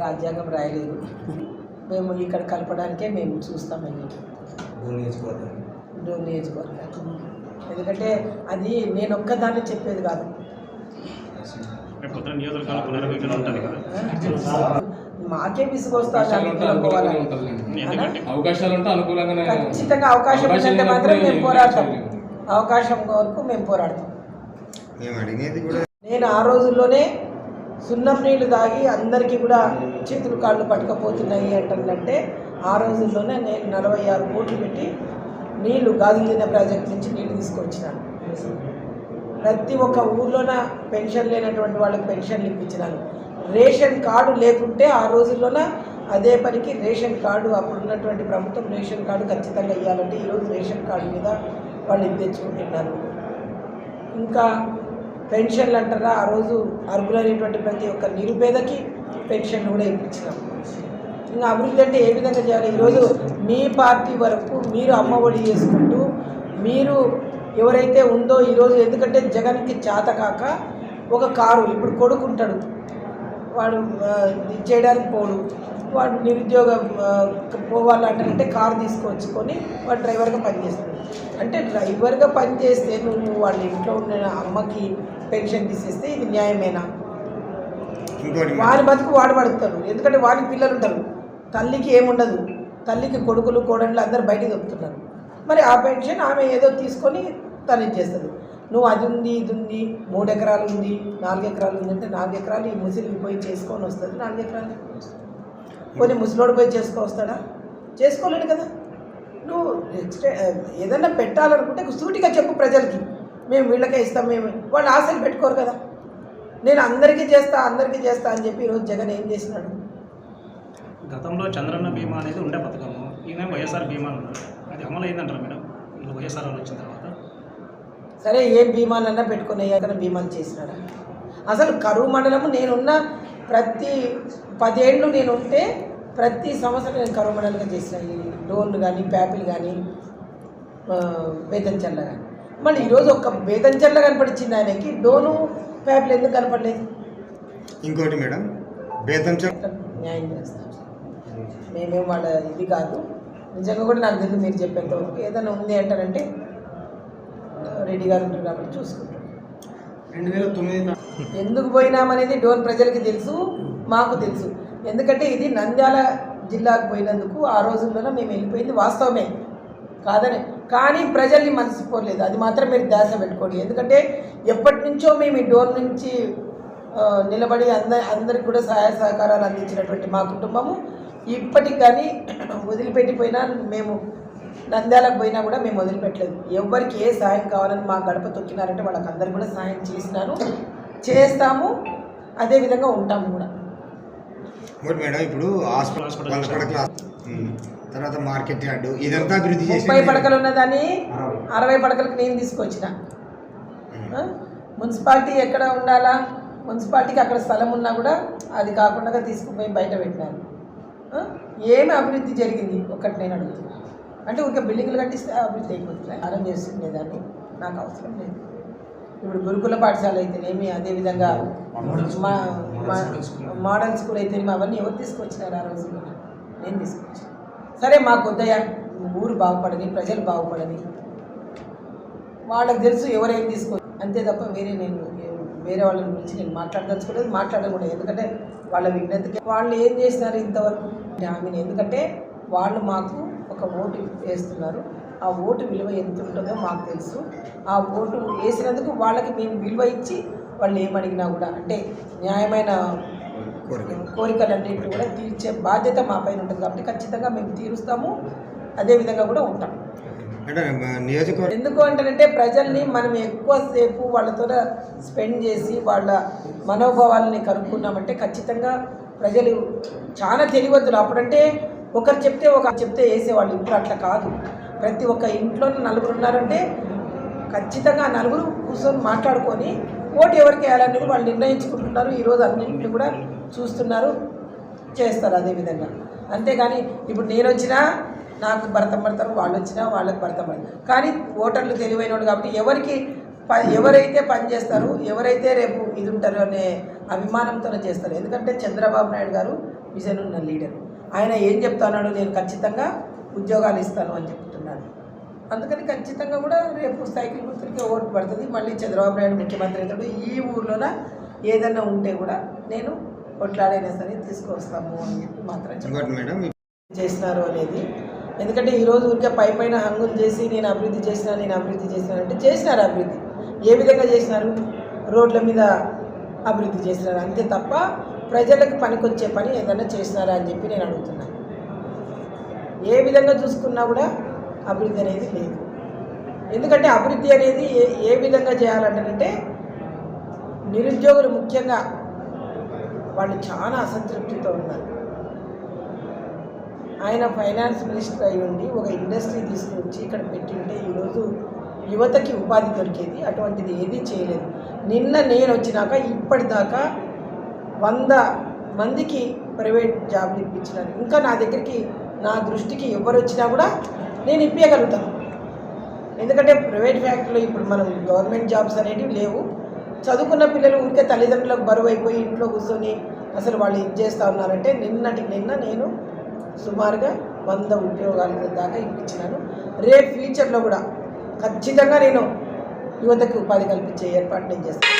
రాజ్యాంగం రాయలేదు. మేము ఇక్కడ కలపడానికే మేము చూస్తామని డోన్ నియోజకవర్గం. ఎందుకంటే అది నేను ఒక్కదాన్ని చెప్పేది కాదు. మాకే విసుగొస్తాను. ఖచ్చితంగా అవకాశం ఉంటే మాత్రం మేము పోరాడతాం. అవకాశం వరకు మేము పోరాడతాం. నేను ఆ రోజుల్లోనే సున్నం నీళ్లు తాగి అందరికీ కూడా చేతులు కాళ్ళు పట్టుకపోతున్నాయి అంటుందంటే ఆ రోజుల్లోనే నేను 46 కోట్లు పెట్టి నీళ్లు గాజుల ప్రాజెక్ట్ నుంచి నీళ్లు తీసుకొచ్చినాను. ప్రతి ఒక్క ఊర్లోన పెన్షన్ లేనటువంటి వాళ్ళకి పెన్షన్లు ఇప్పించినాను. రేషన్ కార్డు లేకుంటే ఆ రోజుల్లోన అదే పనికి రేషన్ కార్డు అప్పుడు ఉన్నటువంటి ప్రభుత్వం రేషన్ కార్డు ఖచ్చితంగా ఇవ్వాలంటే ఈరోజు రేషన్ కార్డు మీద వాళ్ళు ఇది తెచ్చుకుంటున్నారు. ఇంకా పెన్షన్లు అంటారా, ఆ రోజు అర్హులైనటువంటి ప్రతి ఒక్క నిరుపేదకి పెన్షన్లు కూడా ఇప్పించినాం. ఇంకా అభివృద్ధి అంటే ఏ విధంగా చేయాలి? ఈరోజు మీ పార్టీ వరకు మీరు అమ్మఒడి చేసుకుంటూ మీరు ఎవరైతే ఉందో ఈరోజు, ఎందుకంటే జగన్కి చేతకాక ఒక కారు ఇప్పుడు కొడుకుంటాడు, వాడు చేయడానికి పోడు, వాడు నిరుద్యోగం పోవాలంటే కారు తీసుకొచ్చుకొని వాడు డ్రైవర్గా పనిచేస్తాడు. అంటే డ్రైవర్గా పనిచేస్తే నువ్వు వాళ్ళ ఇంట్లో ఉన్న అమ్మకి పెన్షన్ తీసేస్తే ఇది న్యాయమేనా? వారి బతుకు వాడు పడుతాడు. ఎందుకంటే వారికి పిల్లలు ఉంటారు, తల్లికి ఏముండదు. తల్లికి కొడుకులు కోడళ్ళు అందరు బయటికి దొరుకుతున్నారు. మరి ఆ పెన్షన్ ఆమె ఏదో తీసుకొని తను ఇచ్చేస్తుంది. నువ్వు అది ఉంది ఇది ఉంది, 3 ఎకరాలు ఉంది 4 ఎకరాలు ఉంది అంటే 4 ఎకరాలు ఈ ముసలికి పోయి చేసుకొని వస్తుంది. 4 ఎకరాలు కొన్ని ముసలోడు పోయి వస్తాడా? చేసుకోలేడు కదా. నువ్వు ఏదన్నా పెట్టాలనుకుంటే సూటిగా చెప్పు ప్రజలకి, మేము వీళ్ళకే ఇస్తాం, మేము వాళ్ళు ఆశలు పెట్టుకోరు కదా. నేను అందరికీ చేస్తా అని చెప్పి ఈరోజు జగన్ ఏం చేసినాడు? గతంలో చంద్రన్న బీమా అనేది ఉండే పథకము, ఈయన వైఎస్ఆర్ బీమా ఉన్నారు, అది అమలు అయిందంటారు మేడం వీళ్ళు వైఎస్ఆర్ వచ్చిన తర్వాత? సరే, ఏం బీమాలన్నా పెట్టుకుని అయ్యాక బీమాలు చేసినాడా? అసలు కరువు మండలము నేనున్న ప్రతి 10 ఏళ్ళు నేను ఉంటే ప్రతి సంవత్సరం నేను కరువు మండలంగా చేసిన. ఈ డోన్లు కానీ ప్యాపిల్ కానీ బేతంచెల్ల కానీ. మళ్ళీ ఈరోజు ఒక బేతంచెల్ల కనపడిచ్చింది ఆయనకి, డోను ప్యాపిల్ ఎందుకు కనపడలేదు? ఇంకోటి మేడం, బేతంచెల్ల న్యాయం చేస్తాం. మేమేం వాళ్ళ ఇది కాదు. నిజంగా కూడా నాకు తెలియదు మీరు చెప్పేంతవరకు. ఏదైనా ఉంది అంటారంటే రెడ్డి గారు ఉంటారు కాబట్టి చూసుకుంటాం. 2009 ఎందుకు పోయినామనేది డోన్ ప్రజలకి తెలుసు, మాకు తెలుసు. ఎందుకంటే ఇది నంద్యాల జిల్లాకు పోయినందుకు ఆ రోజుల్లోనే మేము వెళ్ళిపోయింది వాస్తవమే కాదని, కానీ ప్రజల్ని మర్చిపోలేదు. అది మాత్రం మీరు ధ్యాస పెట్టుకోండి. ఎందుకంటే ఎప్పటి నుంచో మేము ఈ డోన్ నుంచి నిలబడి అందరికి కూడా సహాయ సహకారాలు అందించినటువంటి మా కుటుంబము ఇప్పటికి కానీ వదిలిపెట్టిపోయినా, మేము నంద్యాలకు పోయినా కూడా మేము వదిలిపెట్టలేదు. ఎవరికి ఏ సాయం కావాలని మా గడప తొక్కినారంటే వాళ్ళకి అందరికి కూడా సాయం చేసినాను, చేస్తాము, అదేవిధంగా ఉంటాము కూడా. మేడం, ఇప్పుడు తర్వాత మార్కెట్ యార్డు ఇదంతా అభివృద్ధి చేసి 30 పడకలు ఉన్నదాన్ని 60 పడకలకు నేను తీసుకొచ్చిన. మున్సిపాలిటీ ఎక్కడ ఉండాలా, మున్సిపాలిటీకి అక్కడ స్థలం ఉన్నా కూడా అది కాకుండా తీసుకుపోయి బయట పెట్టినారు. ఏమి అభివృద్ధి జరిగింది ఒకటి నేను అడుగుతున్నాను. అంటే ఒక బిల్డింగ్లు కట్టిస్తే అభివృద్ధి అయిపోతున్నాయి. ఆరం చేస్తుండేదాన్ని నాకు అవసరం లేదు. ఇప్పుడు గురుకుల పాఠశాల అయితేనేమి, అదేవిధంగా మోడల్ స్కూల్ అయితేనేమి, అవన్నీ ఎవరు తీసుకొచ్చినారు ఆ రోజుల్లో? నేను తీసుకొచ్చాను. సరే, మాకు వద్దయ్యా, ఊరు బాగుపడని, ప్రజలు బాగుపడని వాళ్ళకి తెలుసు ఎవరేం తీసుకో అంతే తప్ప వేరే వాళ్ళ గురించి నేను మాట్లాడదలుచుకోలేదు, మాట్లాడకూడదు. ఎందుకంటే వాళ్ళ విజ్ఞతకి వాళ్ళు ఏం చేసినారు ఇంతవరకు ఆమెను. ఎందుకంటే వాళ్ళు మాకు ఒక ఓటు వేస్తున్నారు, ఆ ఓటు విలువ ఎంత ఉంటుందో మాకు తెలుసు. ఆ ఓటు వేసినందుకు వాళ్ళకి మేము విలువ ఇచ్చి వాళ్ళు ఏమడిగినా కూడా అంటే న్యాయమైన కోరికలన్నింటినీ కూడా తీర్చే బాధ్యత మా పైన ఉంటుంది. కాబట్టి ఖచ్చితంగా మేము తీరుస్తాము, అదేవిధంగా కూడా ఉంటాం. ఎందుకు అంటారంటే ప్రజల్ని మనం ఎక్కువసేపు వాళ్ళతో స్పెండ్ చేసి వాళ్ళ మనోభావాలని కనుక్కున్నామంటే ఖచ్చితంగా ప్రజలు చాలా తెలివద్దులు. అప్పుడంటే ఒకరు చెప్తే వేసేవాళ్ళు, ఇప్పుడు అట్లా కాదు. ప్రతి ఒక్క ఇంట్లో 4 ఉన్నారంటే ఖచ్చితంగా 4 కూర్చొని మాట్లాడుకొని ఓటు ఎవరికి వేయాలని వాళ్ళు నిర్ణయించుకుంటున్నారు. ఈరోజు అన్నింటినీ కూడా చూస్తున్నారు, చేస్తారు అదేవిధంగా. అంతేగాని ఇప్పుడు నేను వచ్చినా నాకు భరతం పడతారు, వాళ్ళు వచ్చినా వాళ్ళకి భరతం పడతారు. కానీ ఓటర్లు తెలివైన వాళ్ళు కాబట్టి ఎవరైతే పని చేస్తారు, ఎవరైతే రేపు ఇది ఉంటారో అనే అభిమానంతోనే చేస్తారు. ఎందుకంటే చంద్రబాబు నాయుడు గారు విజన్ ఉన్న లీడర్. ఆయన ఏం చెప్తున్నాడు, నేను ఖచ్చితంగా ఉద్యోగాలు ఇస్తాను అని చెప్తున్నాడు. అందుకని ఖచ్చితంగా కూడా రేపు సైకిల్ గుర్తులకే ఓటు పడుతుంది. మళ్ళీ చంద్రబాబు నాయుడు ముఖ్యమంత్రి అవుతాడు. ఈ ఊర్లోన ఏదైనా ఉంటే కూడా నేను కొట్లాడైనా సరే తీసుకొస్తాము అని చెప్పి మాత్రం ఇంకోటి మేడం చేసినారు అనేది. ఎందుకంటే ఈరోజు ఊరికే పైన హంగులు చేసి నేను అభివృద్ధి చేసినాను అంటే చేసినారు అభివృద్ధి. ఏ విధంగా చేసినారు? రోడ్ల మీద అభివృద్ధి చేసినారు అంతే తప్ప ప్రజలకు పనికొచ్చే పని ఏదైనా చేసినారా అని చెప్పి నేను అడుగుతున్నాను. ఏ విధంగా చూసుకున్నా కూడా అభివృద్ధి అనేది లేదు. ఎందుకంటే అభివృద్ధి అనేది ఏ విధంగా చేయాలంటే నిరుద్యోగులు ముఖ్యంగా వాళ్ళు చాలా అసంతృప్తితో ఉన్నారు. ఆయన ఫైనాన్స్ మినిస్టర్ అయి ఉండి ఒక ఇండస్ట్రీ తీసుకొచ్చి ఇక్కడ పెట్టింటే ఈరోజు యువతకి ఉపాధి దొరికేది. అటువంటిది ఏదీ చేయలేదు. నిన్న నేను వచ్చినాక ఇప్పటిదాకా 100 మందికి ప్రైవేట్ జాబ్లు ఇప్పించినాను. ఇంకా నా దగ్గరికి నా దృష్టికి ఎవరు వచ్చినా కూడా నేను ఇప్పించగలుగుతాను. ఎందుకంటే ప్రైవేట్ ఫ్యాక్టరీలో ఇప్పుడు మనం గవర్నమెంట్ జాబ్స్ అనేటివి లేవు. చదువుకున్న పిల్లలు ఊరికే తల్లిదండ్రులకు బరువు అయిపోయి ఇంట్లో కూర్చొని అసలు వాళ్ళు ఇది చేస్తూ ఉన్నారంటే నిన్న నేను సుమారుగా 100 ఉద్యోగాల దాకా ఇప్పించినాను. రేపు ఫ్యూచర్లో కూడా ఖచ్చితంగా నేను యువతకు ఉపాధి కల్పించే ఏర్పాటు నేను చేస్తాను.